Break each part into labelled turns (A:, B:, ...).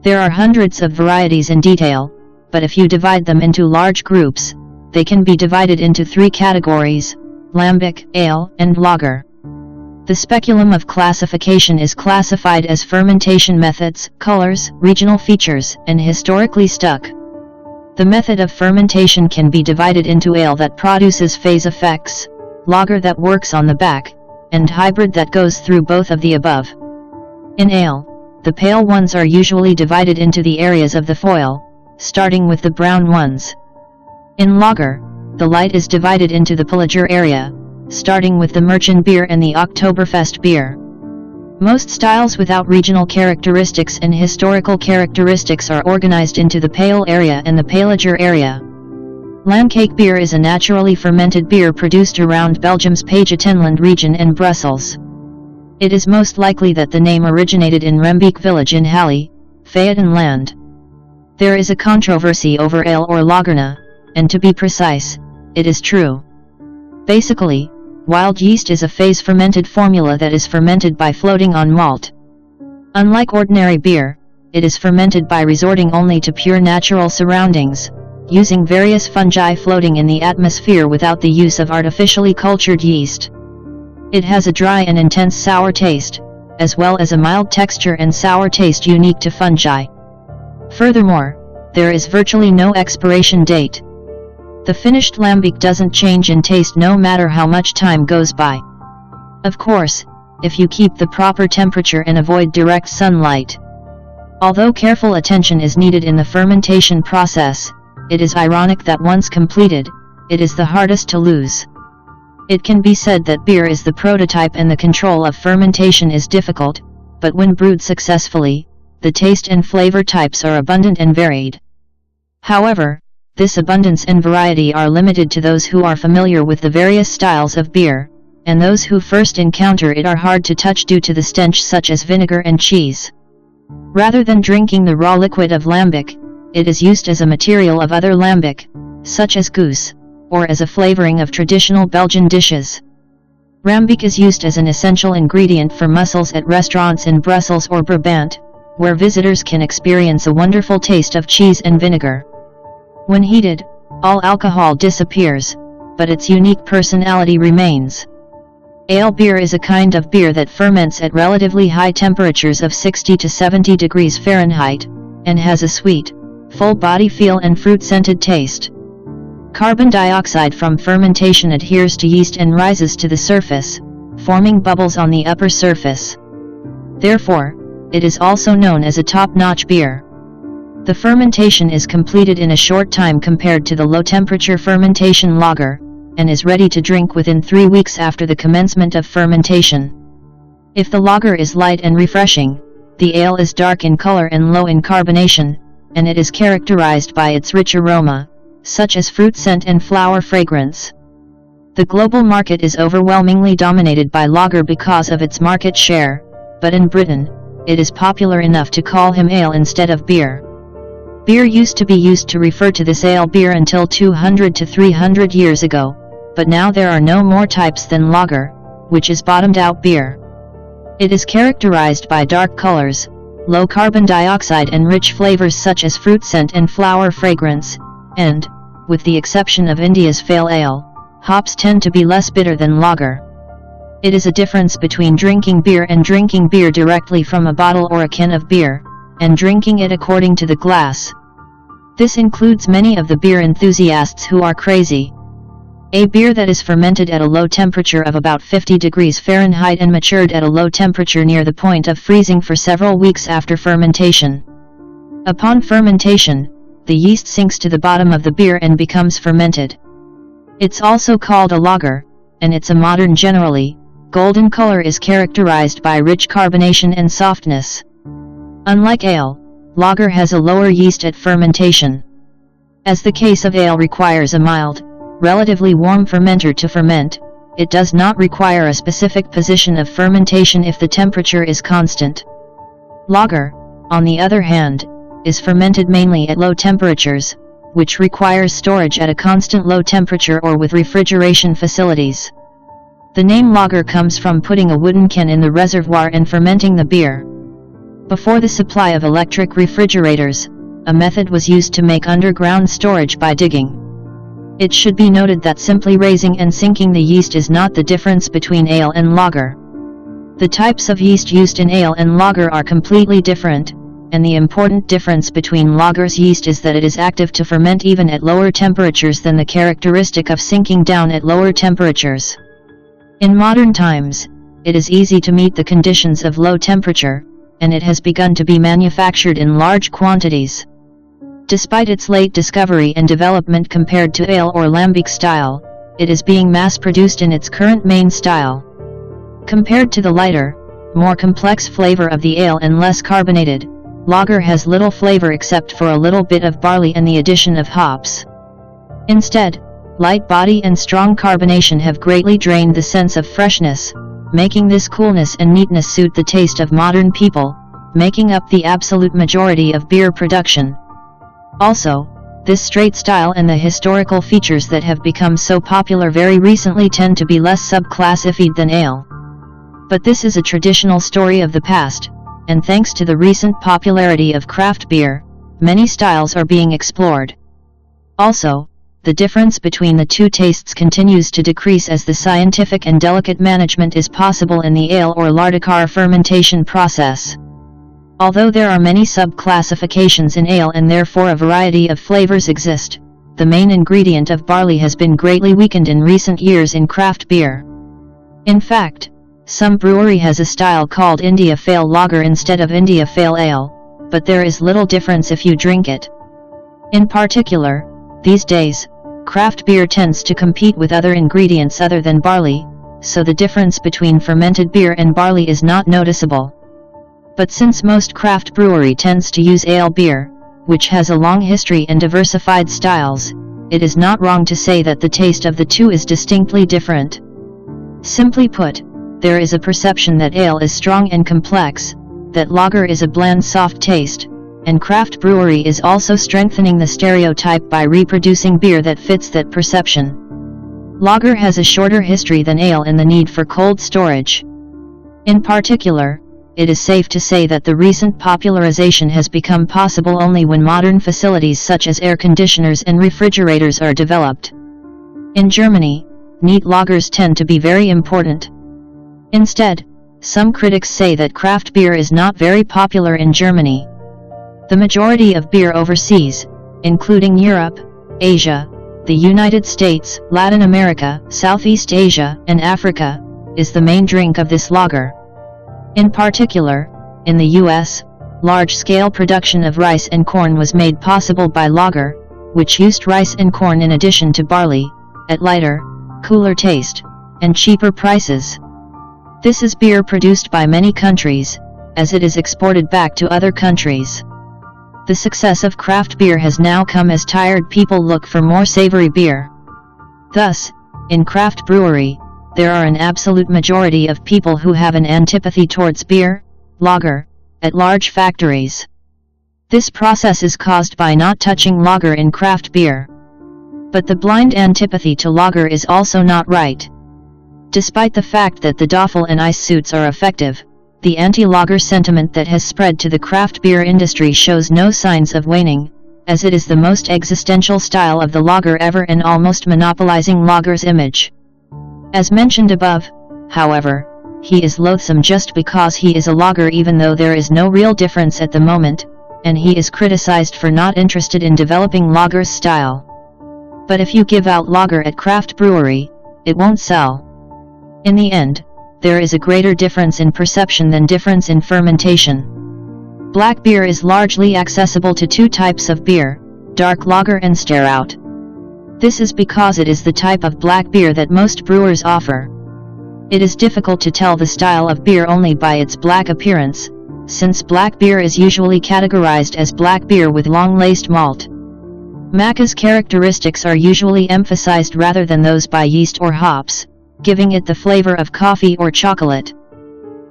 A: There are hundreds of varieties in detail, but if you divide them into large groups, they can be divided into three categories: lambic, ale, and lager. The speculum of classification is classified as fermentation methods, colors, regional features, and historically stuck. The method of fermentation can be divided into ale that produces phase effects, lager that works on the back, and hybrid that goes through both of the above. In ale, the pale ones are usually divided into the areas of the foil, starting with the brown ones. In lager, the light is divided into the Pillager area, starting with the Märchen beer and the Oktoberfest beer. Most styles without regional characteristics and historical characteristics are organized into the pale area and the Pillager area. Lamcake beer is a naturally fermented beer produced around Belgium's Pays-Atenland region and Brussels. It is most likely that the name originated in Rembeek village in Halle, Phaeton-land. There is a controversy over ale or lagerna, and to be precise, it is true. Basically, wild yeast is a phase-fermented formula that is fermented by floating on malt. Unlike ordinary beer, it is fermented by resorting only to pure natural surroundings, using various fungi floating in the atmosphere without the use of artificially cultured yeast. It has a dry and intense sour taste, as well as a mild texture and sour taste unique to fungi. Furthermore, there is virtually no expiration date. The finished lambic doesn't change in taste no matter how much time goes by. Of course, if you keep the proper temperature and avoid direct sunlight. Although careful attention is needed in the fermentation process, it is ironic that once completed, it is the hardest to lose. It can be said that beer is the prototype and the control of fermentation is difficult, but when brewed successfully, the taste and flavor types are abundant and varied. However, this abundance and variety are limited to those who are familiar with the various styles of beer, and those who first encounter it are hard to touch due to the stench such as vinegar and cheese. Rather than drinking the raw liquid of lambic, it is used as a material of other lambic, such as goose, or as a flavoring of traditional Belgian dishes. Rambic is used as an essential ingredient for mussels at restaurants in Brussels or Brabant, where visitors can experience a wonderful taste of cheese and vinegar. When heated, all alcohol disappears, but its unique personality remains. Ale beer is a kind of beer that ferments at relatively high temperatures of 60 to 70 degrees Fahrenheit, and has a sweet, full body feel and fruit-scented taste. Carbon dioxide from fermentation adheres to yeast and rises to the surface, forming bubbles on the upper surface. Therefore, it is also known as a top-notch beer. The fermentation is completed in a short time compared to the low-temperature fermentation lager, and is ready to drink within 3 weeks after the commencement of fermentation. If the lager is light and refreshing, the ale is dark in color and low in carbonation, and it is characterized by its rich aroma, such as fruit scent and flower fragrance. The global market is overwhelmingly dominated by lager because of its market share, but in Britain, it is popular enough to call him ale instead of beer. Beer used to be used to refer to this ale beer until 200 to 300 years ago, but now there are no more types than lager, which is bottomed-out beer. It is characterized by dark colors, low carbon dioxide and rich flavors such as fruit scent and flower fragrance, and, with the exception of India's Pale Ale, hops tend to be less bitter than lager. It is a difference between drinking beer and drinking beer directly from a bottle or a can of beer, and drinking it according to the glass. This includes many of the beer enthusiasts who are crazy. A beer that is fermented at a low temperature of about 50 degrees Fahrenheit and matured at a low temperature near the point of freezing for several weeks after fermentation. Upon fermentation, the yeast sinks to the bottom of the beer and becomes fermented. It's also called a lager, and it's a modern generally, golden color is characterized by rich carbonation and softness. Unlike ale, lager has a lower yeast at fermentation. As the case of ale requires a mild, relatively warm fermenter to ferment, it does not require a specific position of fermentation if the temperature is constant. Lager, on the other hand, is fermented mainly at low temperatures, which requires storage at a constant low temperature or with refrigeration facilities. The name lager comes from putting a wooden can in the reservoir and fermenting the beer. Before the supply of electric refrigerators, a method was used to make underground storage by digging. It should be noted that simply raising and sinking the yeast is not the difference between ale and lager. The types of yeast used in ale and lager are completely different, and the important difference between lager's yeast is that it is active to ferment even at lower temperatures than the characteristic of sinking down at lower temperatures. In modern times, it is easy to meet the conditions of low temperature, and it has begun to be manufactured in large quantities. Despite its late discovery and development compared to ale or lambic style, it is being mass-produced in its current main style. Compared to the lighter, more complex flavor of the ale and less carbonated, lager has little flavor except for a little bit of barley and the addition of hops. Instead, light body and strong carbonation have greatly drained the sense of freshness, making this coolness and neatness suit the taste of modern people, making up the absolute majority of beer production. Also, this straight style and the historical features that have become so popular very recently tend to be less subclassified than ale. But this is a traditional story of the past, and thanks to the recent popularity of craft beer, many styles are being explored. Also, the difference between the two tastes continues to decrease as the scientific and delicate management is possible in the ale or lardicar fermentation process. Although there are many sub-classifications in ale and therefore a variety of flavors exist, the main ingredient of barley has been greatly weakened in recent years in craft beer. In fact, some brewery has a style called India Pale Lager instead of India Pale Ale, but there is little difference if you drink it. In particular, these days, craft beer tends to compete with other ingredients other than barley, so the difference between fermented beer and barley is not noticeable. But since most craft brewery tends to use ale beer, which has a long history and diversified styles, it is not wrong to say that the taste of the two is distinctly different. Simply put, there is a perception that ale is strong and complex, that lager is a bland soft taste, and craft brewery is also strengthening the stereotype by reproducing beer that fits that perception. Lager has a shorter history than ale in the need for cold storage. In particular, it is safe to say that the recent popularization has become possible only when modern facilities such as air conditioners and refrigerators are developed. In Germany, neat lagers tend to be very important. Instead, some critics say that craft beer is not very popular in Germany. The majority of beer overseas, including Europe, Asia, the United States, Latin America, Southeast Asia, and Africa, is the main drink of this lager. In particular, in the US, large-scale production of rice and corn was made possible by lager, which used rice and corn in addition to barley, at lighter, cooler taste, and cheaper prices. This is beer produced by many countries, as it is exported back to other countries. The success of craft beer has now come as tired people look for more savory beer. Thus, in craft brewery, there are an absolute majority of people who have an antipathy towards beer, lager, at large factories. This process is caused by not touching lager in craft beer. But the blind antipathy to lager is also not right. Despite the fact that the Doffel and ice suits are effective, the anti-lager sentiment that has spread to the craft beer industry shows no signs of waning, as it is the most existential style of the lager ever and almost monopolizing lager's image. As mentioned above, however, he is loathsome just because he is a lager even though there is no real difference at the moment, and he is criticized for not interested in developing lager's style. But if you give out lager at craft brewery, it won't sell. In the end, there is a greater difference in perception than difference in fermentation. Black beer is largely accessible to two types of beer, dark lager and stout. This is because it is the type of black beer that most brewers offer. It is difficult to tell the style of beer only by its black appearance, since black beer is usually categorized as black beer with long-laced malt. Maca's characteristics are usually emphasized rather than those by yeast or hops, giving it the flavor of coffee or chocolate.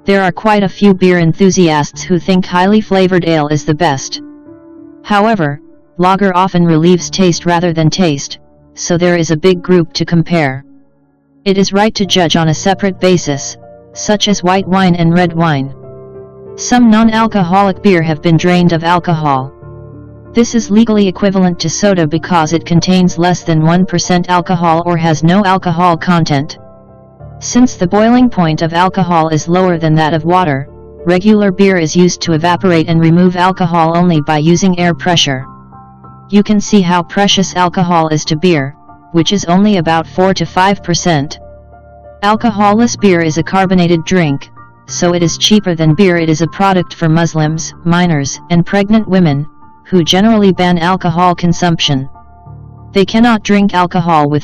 A: There are quite a few beer enthusiasts who think highly flavored ale is the best. However, lager often relieves taste rather than taste, so there is a big group to compare. It is right to judge on a separate basis, such as white wine and red wine. Some non-alcoholic beer have been drained of alcohol. This is legally equivalent to soda because it contains less than 1% alcohol or has no alcohol content. Since the boiling point of alcohol is lower than that of water, regular beer is used to evaporate and remove alcohol only by using air pressure. You can see how precious alcohol is to beer, which is only about 4 to 5%. Alcoholless beer is a carbonated drink, so it is cheaper than beer. It is a product for Muslims, minors, and pregnant women, who generally ban alcohol consumption. They cannot drink alcohol with